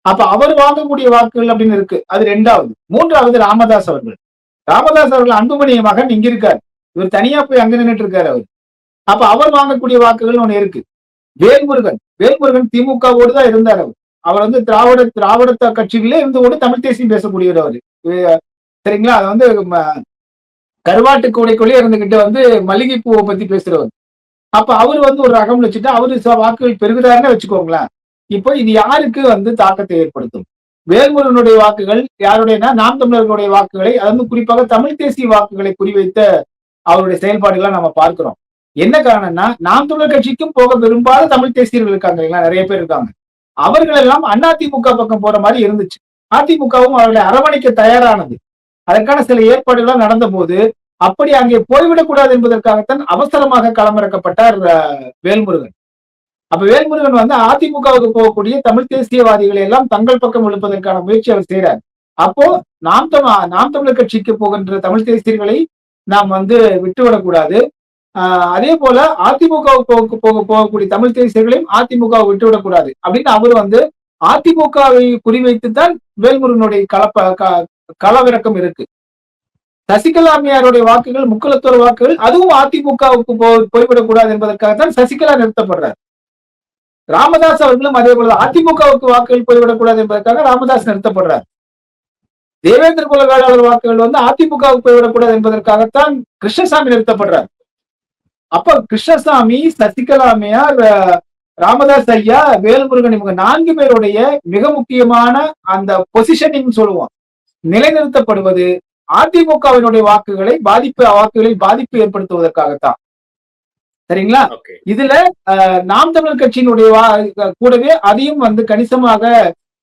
அப்ப அவர் வாங்கக்கூடிய வாக்குகள் அப்படின்னு இருக்கு. அது 2வது. 3வது ராமதாஸ் அவர்கள் அன்புமணிய மகன் இங்க இருக்காரு. இவர் தனியா போய் அங்க நின்றுட்டு இருக்காரு அவர். அப்ப அவர் வாங்கக்கூடிய வாக்குகள் ஒண்ணு இருக்கு. வேல்முருகன் திமுகவோடு தான் இருந்தார். அவர் வந்து திராவிட கட்சிகளே இருந்து கூட தமிழ் தேசியம் பேசக்கூடியவர் அவரு. சரிங்களா? அது வந்து கருவாட்டு கூடைக்குள்ளே இருந்துகிட்டு வந்து மல்லிகை பூவை பத்தி பேசுறவர். அப்ப அவர் வந்து ஒரு ரகம் வச்சுட்டு அவரு வாக்குகள் பெறுகிறாருன்னு வச்சுக்கோங்களேன். இப்போ இது யாருக்கு வந்து தாக்கத்தை ஏற்படுத்தும்? வேல்முருகனுடைய வாக்குகள் யாருடையனா நாம் தமிழர்களுடைய வாக்குகளை, அதாவது குறிப்பாக தமிழ் தேசிய வாக்குகளை குறிவைத்த அவருடைய செயல்பாடுகளை நம்ம பார்க்கிறோம். என்ன காரணம்னா நாம் தமிழர் கட்சிக்கும் போக விரும்பாத தமிழ் தேசியர்கள் இருக்காங்க இல்லைங்களா, நிறைய பேர் இருக்காங்க. அவர்கள் எல்லாம் அதிமுக பக்கம் போற மாதிரி இருந்துச்சு. அதிமுகவும் அவர்களை அரவணைக்க தயாரானது. அதற்கான சில ஏற்பாடுகள் நடந்த போது அப்படி அங்கே போய்விடக்கூடாது என்பதற்காகத்தான் அவசரமாக களமிறக்கப்பட்டார் வேல்முருகன். அப்ப வேல்முருகன் வந்து அதிமுகவுக்கு போகக்கூடிய தமிழ் தேசியவாதிகளை எல்லாம் தங்கள் பக்கம் இழுப்பதற்கான முயற்சி அவர் செய்யறார். அப்போ நாம் தமிழர் கட்சிக்கு போகின்ற தமிழ் தேசியர்களை நாம் வந்து விட்டுவிடக்கூடாது. அதே போல அதிமுகவுக்கு போகக்கூடிய தமிழ் தேசியர்களையும் அதிமுக விட்டுவிடக்கூடாது அப்படின்னு அவர் வந்து அதிமுகவை குறிவைத்துத்தான் வேல்முருகனுடைய களவிறக்கம் இருக்கு. சசிகலா அம்மையாருடைய வாக்குகள், முக்குலத்தோர் வாக்குகள், அதுவும் அதிமுகவுக்கு போய்விடக்கூடாது என்பதற்காகத்தான் சசிகலா நிறுத்தப்படுறார். ராமதாஸ் அவர்களும் அதே போல அதிமுகவுக்கு வாக்குகள் போய்விடக்கூடாது என்பதற்காக ராமதாஸ் நிறுத்தப்படுறார். தேவேந்திர குல வேளாளர் வாக்குகள் வந்து அதிமுகவுக்கு போய்விடக்கூடாது என்பதற்காகத்தான் கிருஷ்ணசாமி நிறுத்தப்படுறார். அப்ப கிருஷ்ணசாமி, சசிகலா அம்மையார், ராமதாஸ் ஐயா, வேல்முருகன் இவங்க 4 பேருடைய மிக முக்கியமான அந்த பொசிஷனிங் சொல்லுவோம் நிலைநிறுத்தப்படுவது அதிமுகவினுடைய வாக்குகளில் பாதிப்பு ஏற்படுத்துவதற்காகத்தான். சரிங்களா? இதுல நாம் தமிழர் கட்சியினுடைய கூடவே அதையும் வந்து கணிசமாக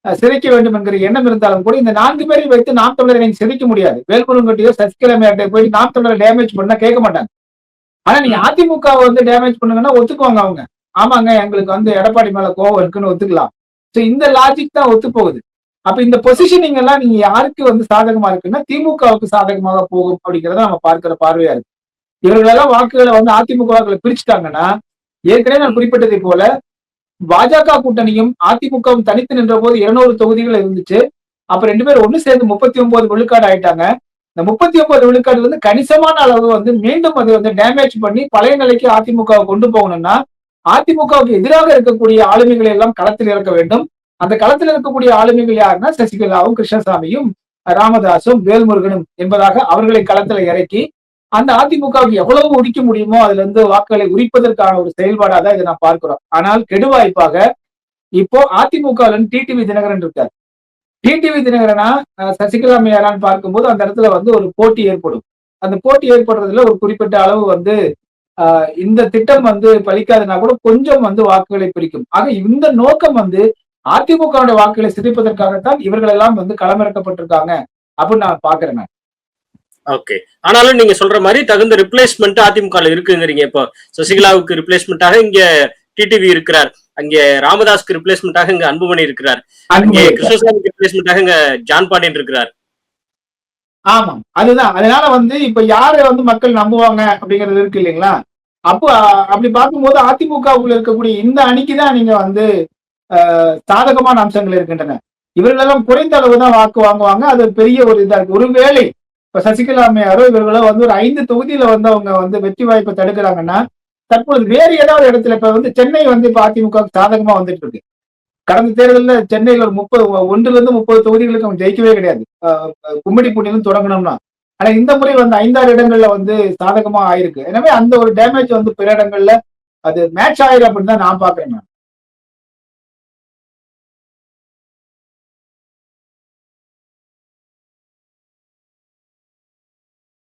சிதைக்க வேண்டும் என்கிற எண்ணம் இருந்தாலும் கூட இந்த 4 பேரை வைத்து நாம் தமிழரை நீங்க சிதைக்க முடியாது. வேல்முருகன் கட்டியோ சசிகலா போய் நாம் தமிழரை டேமேஜ் பண்ண கேட்க மாட்டாங்க. ஆனா நீங்க அதிமுகவை வந்து டேமேஜ் பண்ணுங்கன்னா ஒத்துக்குவாங்க அவங்க. ஆமாங்க எங்களுக்கு வந்து எடப்பாடி மேல கோவம் இருக்குன்னு ஒத்துக்கலாம். சோ இந்த லாஜிக் தான் ஒத்து போகுது. அப்ப இந்த பொசிஷனிங் எல்லாம் நீங்க யாருக்கு வந்து சாதகமா இருக்குன்னா திமுகவுக்கு சாதகமாக போகும் அப்படிங்கறத நம்ம பார்க்கிற பார்வையா இருக்கு. இவர்களெல்லாம் வாக்குகளை வந்து அதிமுக வாக்குகளை பிரிச்சுட்டாங்கன்னா, ஏற்கனவே நான் குறிப்பிட்டதை போல பாஜக கூட்டணியும் அதிமுகவும் தனித்து நின்ற போது 200 தொகுதிகள் இருந்துச்சு. அப்ப 2 பேரும் ஒண்ணு சேர்ந்து 39 விழுக்காடு ஆயிட்டாங்க. இந்த 39 விழுக்காடு வந்து கணிசமான அளவு வந்து மீண்டும் அது வந்து டேமேஜ் பண்ணி பழைய நிலைக்கு அதிமுகவை கொண்டு போகணும்னா, அதிமுகவுக்கு எதிராக இருக்கக்கூடிய ஆளுமைகளை எல்லாம் களத்தில் இறக்க வேண்டும். அந்த களத்தில் இருக்கக்கூடிய ஆளுமைகள் யாருன்னா சசிகலாவும், கிருஷ்ணசாமியும், ராமதாசும், வேல்முருகனும் என்பதாக அவர்களை களத்துல இறக்கி அந்த அதிமுகவுக்கு எவ்வளவு உரிக்க முடியுமோ அதுல இருந்து வாக்குகளை உரிப்பதற்கான ஒரு செயல்பாடா தான் இதை நான் பார்க்கிறோம். ஆனால் கெடுவாய்ப்பாக இப்போ அதிமுக டிடிவி தினகரன் இருக்கார். டிடிவி தினகரனா சசிகலா அம்மையாரான்னு பார்க்கும்போது அந்த இடத்துல வந்து ஒரு போட்டி ஏற்படும். அந்த போட்டி ஏற்படுறதுல ஒரு குறிப்பிட்ட அளவு வந்து இந்த திட்டம் வந்து பலிக்காதுன்னா கூட கொஞ்சம் வந்து வாக்குகளை பிரிக்கும். ஆக இந்த நோக்கம் வந்து அதிமுக வாக்குகளை சிதைப்பதற்காகத்தான் இவர்கள் எல்லாம் வந்து களமிறக்கப்பட்டிருக்காங்க அப்படின்னு நான் பாக்குறேன். ஓகே. ஆனாலும் நீங்க சொல்ற மாதிரி தகுந்த ரிப்ளேஸ்மெண்ட் அதிமுக இருக்குங்கிறீங்க. இப்போ சசிகலாவுக்கு ரிப்ளேஸ்மெண்டாக இங்க டிடிவி இருக்கிறார், அங்கே ராமதாஸ்க்கு ரிப்ளேஸ்மெண்டாக இங்க அன்புமணி இருக்கிறார், அங்கே கிருஷ்ணசாமிக்கு ரிப்ளேஸ்மெண்டாக இங்க ஜான் பாண்டியன் இருக்கிறார். ஆமாம், அதுதான். அதனால வந்து இப்ப யாரை வந்து மக்கள் நம்புவாங்க அப்படிங்கிறது இருக்கு இல்லைங்களா? அப்போ அப்படி பார்க்கும்போது அதிமுகவுக்குள்ள இருக்கக்கூடிய இந்த அணிக்கு தான் நீங்க வந்து சாதகமான அம்சங்கள் இருக்கின்றன. இவர்களெல்லாம் குறைந்த அளவு தான் வாக்கு வாங்குவாங்க. அது பெரிய ஒரு இதா இருக்கு. ஒருவேளை இப்ப சசிகலா அம்மையாரோ இவர்களோ வந்து ஒரு 5 தொகுதியில வந்து அவங்க வந்து வெற்றி வாய்ப்பை தடுக்கிறாங்கன்னா, தற்போது வேறு ஏதாவது இடத்துல இப்ப வந்து சென்னை வந்து இப்ப அதிமுக சாதகமா வந்துட்டு இருக்கு. கடந்த தேர்தலில் சென்னையில் ஒரு 1 to 30 தொகுதிகளுக்கு அவங்க ஜெயிக்கவே கிடையாது. கும்மிடி பூண்டிலும் தொடங்கணும்னா. ஆனா இந்த முறை வந்து 5-6 இடங்கள்ல வந்து சாதகமா ஆயிருக்கு. எனவே அந்த ஒரு டேமேஜ் வந்து பிற இடங்கள்ல அது மேட்ச் ஆயிரும் அப்படின்னு தான் நான் பாக்குறேன்.